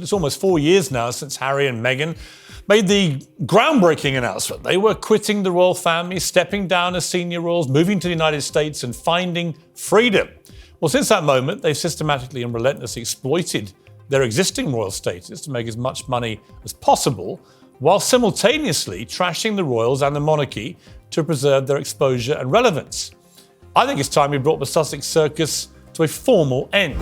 It's almost 4 years now since Harry and Meghan made the groundbreaking announcement. They were quitting the royal family, stepping down as senior royals, moving to the United States and finding freedom. Well, since that moment, they've systematically and relentlessly exploited their existing royal status to make as much money as possible, while simultaneously trashing the royals and the monarchy to preserve their exposure and relevance. I think it's time we brought the Sussex circus to a formal end.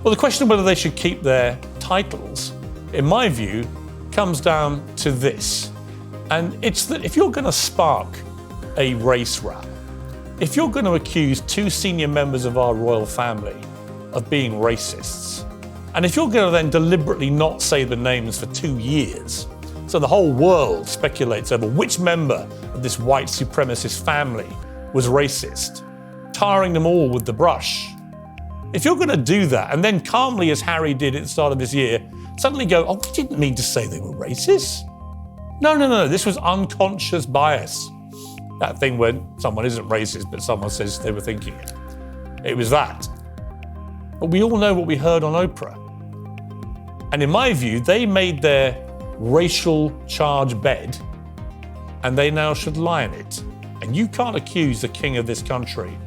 Well, the question of whether they should keep their titles, in my view, comes down to this. And it's that if you're going to spark a race row, if you're going to accuse two senior members of our royal family of being racists, and if you're going to then deliberately not say the names for 2 years, so the whole world speculates over which member of this white supremacist family was racist, tarring them all with the brush. If you're going to do that, and then calmly, as Harry did at the start of this year, suddenly go, oh, we didn't mean to say they were racist. No, this was unconscious bias. That thing when someone isn't racist, but someone says they were thinking it. It was that. But we all know what we heard on Oprah. And in my view, they made their racial charge bed, and they now should lie in it. And you can't accuse the king of this country,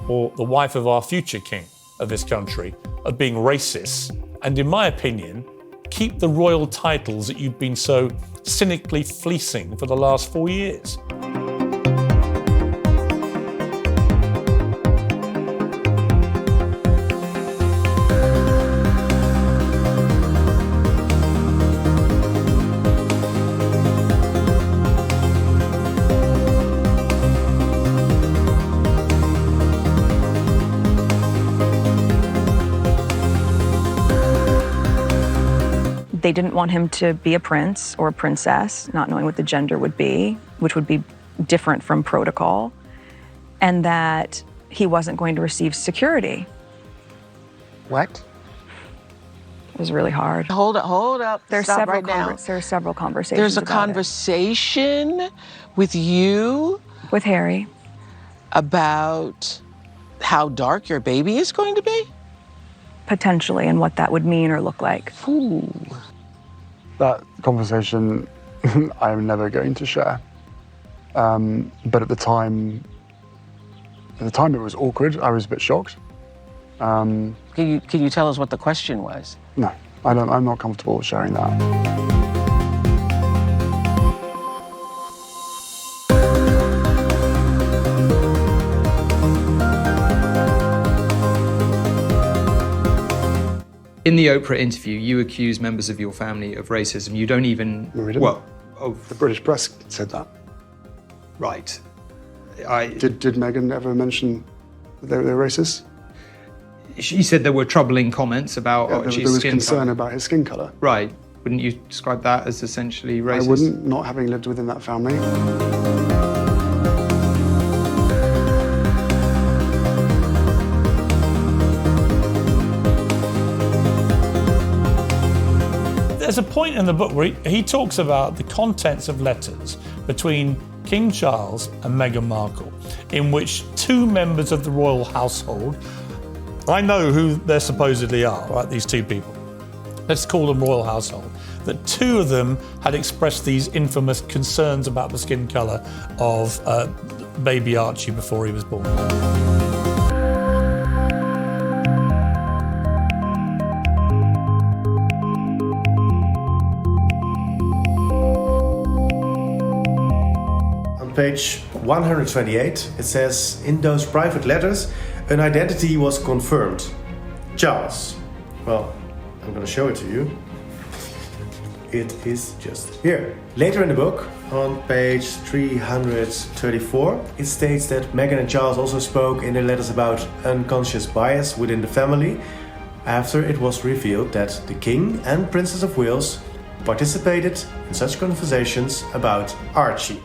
or the wife of our future king of this country, of being racist, and in my opinion, keep the royal titles that you've been so cynically fleecing for the last 4 years. They didn't want him to be a prince or a princess, not knowing what the gender would be, which would be different from protocol, and that he wasn't going to receive security. What? It was really hard. Hold up. There's Stop several right now. There's several conversations. There's a about conversation with you with Harry about how dark your baby is going to be? potentially, and what that would mean or look like. Ooh. That conversation I'm never going to share. But at the time it was awkward. I was a bit shocked. Can you tell us what the question was? No, I'm not comfortable sharing that. In the Oprah interview, you accuse members of your family of racism. You don't even... No, we didn't. Well, The British press said that. Right. Did Meghan ever mention that they were racist? She said there were troubling comments about There was concern about his skin colour. Right. Wouldn't you describe that as essentially racist? I wouldn't, not having lived within that family. There's a point in the book where he talks about the contents of letters between King Charles and Meghan Markle, in which two members of the royal household, I know who they supposedly are, right, these two people, let's call them royal household, that two of them had expressed these infamous concerns about the skin colour of baby Archie before he was born. Page 128, it says, in those private letters, an identity was confirmed. Charles. Well, I'm gonna show it to you. It is just here. Later in the book, on page 334, it states that Meghan and Charles also spoke in their letters about unconscious bias within the family, after it was revealed that the King and Princess of Wales participated in such conversations about Archie.